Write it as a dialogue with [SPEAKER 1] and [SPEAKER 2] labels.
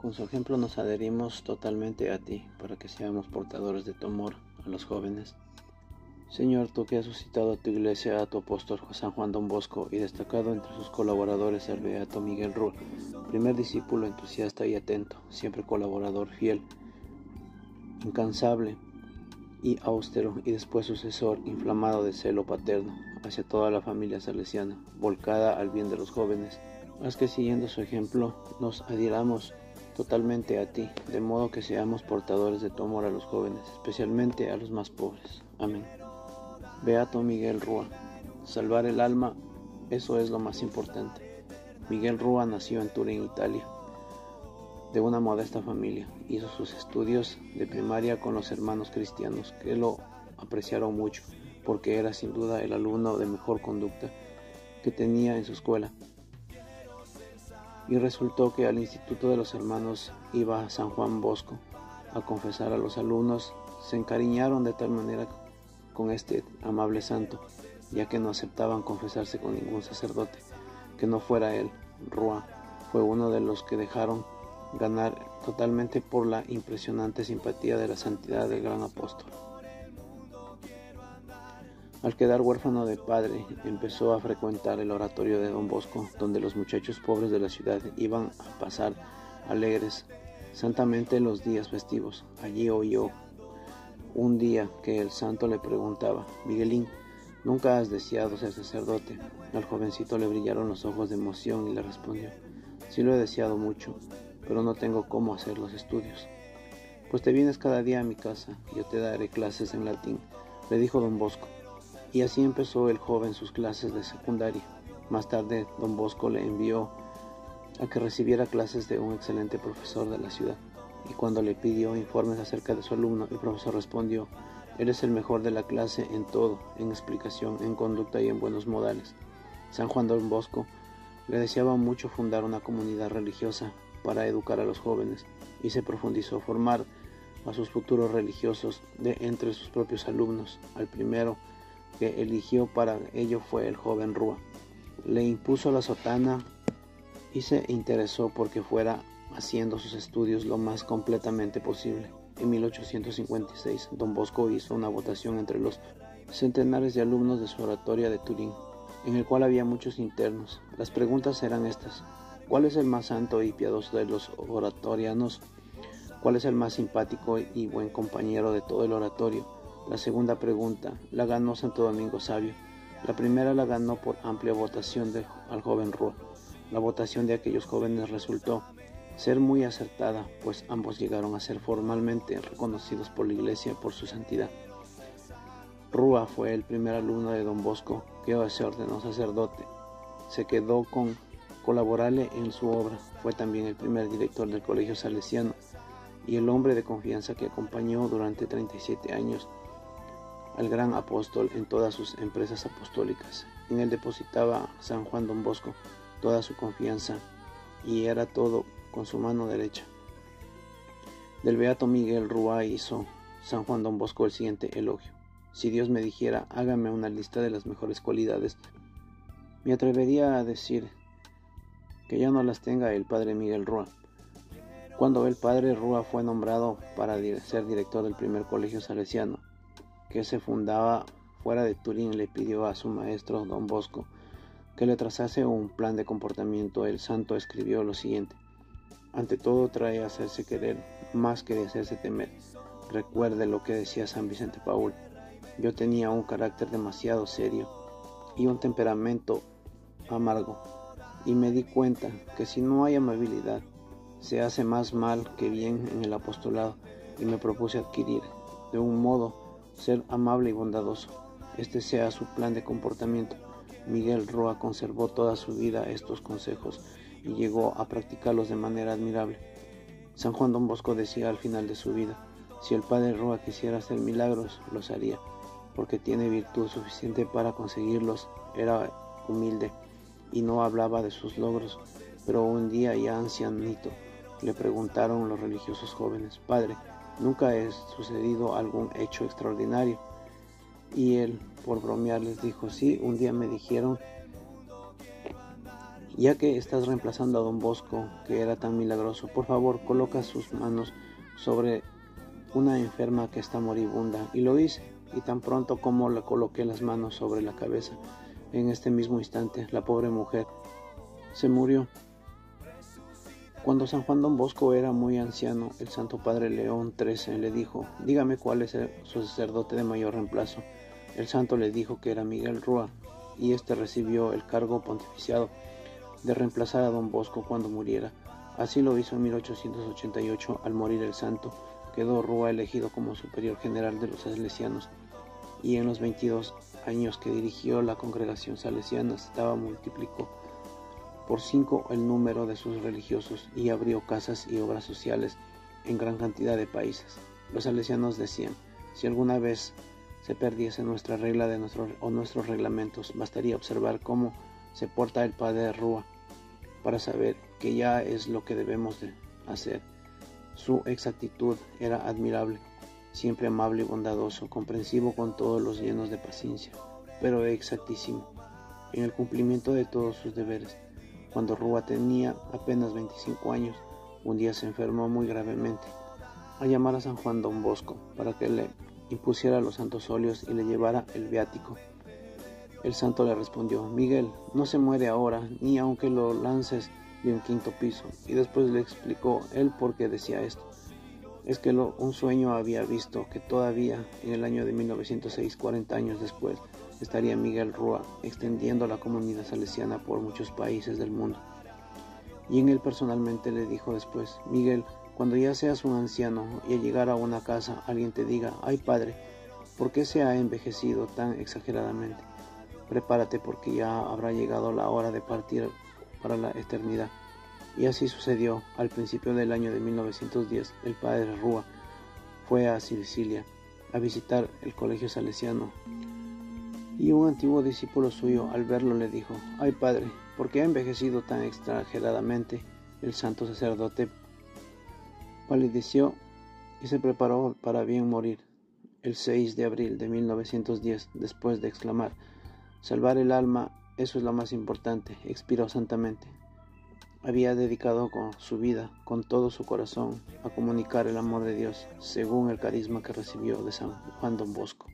[SPEAKER 1] Con su ejemplo nos adherimos totalmente a ti, para que seamos portadores de tu amor a los jóvenes. Señor, tú que has suscitado a tu iglesia, a tu apóstol San Juan Don Bosco y destacado entre sus colaboradores al beato Miguel Rúa, primer discípulo entusiasta y atento, siempre colaborador fiel, incansable y austero, y después sucesor inflamado de celo paterno hacia toda la familia salesiana, volcada al bien de los jóvenes. Haz que siguiendo su ejemplo nos adhiramos totalmente a ti, de modo que seamos portadores de tu amor a los jóvenes, especialmente a los más pobres. Amén. Beato Miguel Rúa, salvar el alma, eso es lo más importante. Miguel Rúa nació en Turín, Italia, de una modesta familia. Hizo sus estudios de primaria con los hermanos cristianos, que lo apreciaron mucho, porque era sin duda el alumno de mejor conducta que tenía en su escuela. Y resultó que al Instituto de los Hermanos iba San Juan Bosco a confesar a los alumnos. Se encariñaron de tal manera con este amable santo, ya que no aceptaban confesarse con ningún sacerdote que no fuera él. Rúa fue uno de los que dejaron ganar totalmente por la impresionante simpatía de la santidad del gran apóstol. Al quedar huérfano de padre, empezó a frecuentar el oratorio de Don Bosco, donde los muchachos pobres de la ciudad iban a pasar alegres santamente los días festivos. Allí oyó un día que el santo le preguntaba: Miguelín, ¿nunca has deseado ser sacerdote? Al jovencito le brillaron los ojos de emoción y le respondió: sí lo he deseado mucho, pero no tengo cómo hacer los estudios. Pues te vienes cada día a mi casa y yo te daré clases en latín, le dijo Don Bosco. Y así empezó el joven sus clases de secundaria. Más tarde Don Bosco le envió a que recibiera clases de un excelente profesor de la ciudad. Y cuando le pidió informes acerca de su alumno, el profesor respondió: eres el mejor de la clase en todo, en explicación, en conducta y en buenos modales. San Juan Don Bosco le deseaba mucho fundar una comunidad religiosa para educar a los jóvenes, y se profundizó formar a sus futuros religiosos de entre sus propios alumnos. Al primero que eligió para ello fue el joven Rúa. Le impuso la sotana y se interesó porque fuera haciendo sus estudios lo más completamente posible. En 1856, Don Bosco hizo una votación entre los centenares de alumnos de su oratoria de Turín, en el cual había muchos internos. Las preguntas eran estas: ¿cuál es el más santo y piadoso de los oratorianos? ¿Cuál es el más simpático y buen compañero de todo el oratorio? La segunda pregunta la ganó Santo Domingo Savio. La primera la ganó por amplia votación al joven Rúa. La votación de aquellos jóvenes resultó ser muy acertada, pues ambos llegaron a ser formalmente reconocidos por la Iglesia por su santidad. Rúa fue el primer alumno de Don Bosco que se ordenó sacerdote. Se quedó con colaborarle en su obra. Fue también el primer director del Colegio Salesiano y el hombre de confianza que acompañó durante 37 años al gran apóstol en todas sus empresas apostólicas. En él depositaba San Juan Don Bosco toda su confianza y era todo con su mano derecha. Del beato Miguel Rúa hizo San Juan Don Bosco el siguiente elogio: si Dios me dijera, hágame una lista de las mejores cualidades, me atrevería a decir que ya no las tenga el padre Miguel Rúa. Cuando el padre Rúa fue nombrado para ser director del primer colegio salesiano que se fundaba fuera de Turín, le pidió a su maestro Don Bosco que le trazase un plan de comportamiento. El santo escribió lo siguiente: ante todo trae a hacerse querer más que de hacerse temer. Recuerde lo que decía San Vicente Paúl: yo tenía un carácter demasiado serio y un temperamento amargo, y me di cuenta que si no hay amabilidad se hace más mal que bien en el apostolado, y me propuse adquirir de un modo ser amable y bondadoso. Este sea su plan de comportamiento. Miguel Rúa conservó toda su vida estos consejos y llegó a practicarlos de manera admirable. San Juan Don Bosco decía al final de su vida: si el padre Rúa quisiera hacer milagros, los haría, porque tiene virtud suficiente para conseguirlos. Era humilde y no hablaba de sus logros, pero un día, ya ancianito, le preguntaron los religiosos jóvenes: padre, ¿nunca ha sucedido algún hecho extraordinario? Y él, por bromear, les dijo: sí, un día me dijeron ya que estás reemplazando a don Bosco, que era tan milagroso, por favor coloca sus manos sobre una enferma que está moribunda. Y lo hice, y tan pronto como le coloqué las manos sobre la cabeza, en este mismo instante la pobre mujer se murió. Cuando San Juan Don Bosco era muy anciano, el Santo Padre León XIII le dijo: dígame cuál es su sacerdote de mayor reemplazo. El santo le dijo que era Miguel Rúa, y este recibió el cargo pontificiado de reemplazar a Don Bosco cuando muriera. Así lo hizo en 1888. Al morir el santo, quedó Rúa elegido como superior general de los salesianos, y en los 22 años que dirigió la congregación salesiana multiplicó por 5 el número de sus religiosos y abrió casas y obras sociales en gran cantidad de países. Los salesianos decían: si alguna vez se perdiese nuestra regla o nuestros reglamentos, bastaría observar cómo se porta el padre Rúa para saber que ya es lo que debemos de hacer. Su exactitud era admirable, siempre amable y bondadoso, comprensivo con todos los, llenos de paciencia, pero exactísimo en el cumplimiento de todos sus deberes. Cuando Rúa tenía apenas 25 años, un día se enfermó muy gravemente. A llamar a San Juan Don Bosco para que le impusiera los santos óleos y le llevara el viático. El santo le respondió: Miguel, no se muere ahora, ni aunque lo lances de un 5.º piso. Y después le explicó él por qué decía esto. Es que un sueño había visto que todavía en el año de 1906, 40 años después, estaría Miguel Rúa extendiendo la comunidad salesiana por muchos países del mundo. Y en él personalmente le dijo después: Miguel, cuando ya seas un anciano y al llegar a una casa alguien te diga: ay padre, ¿por qué se ha envejecido tan exageradamente? Prepárate, porque ya habrá llegado la hora de partir para la eternidad. Y así sucedió. Al principio del año de 1910, el padre Rúa fue a Sicilia a visitar el colegio salesiano, y un antiguo discípulo suyo, al verlo, le dijo: ay padre, ¿por qué ha envejecido tan exageradamente? El santo sacerdote palideció y se preparó para bien morir. El 6 de abril de 1910, después de exclamar: salvar el alma, eso es lo más importante, expiró santamente. Había dedicado con su vida, con todo su corazón, a comunicar el amor de Dios, según el carisma que recibió de San Juan Don Bosco.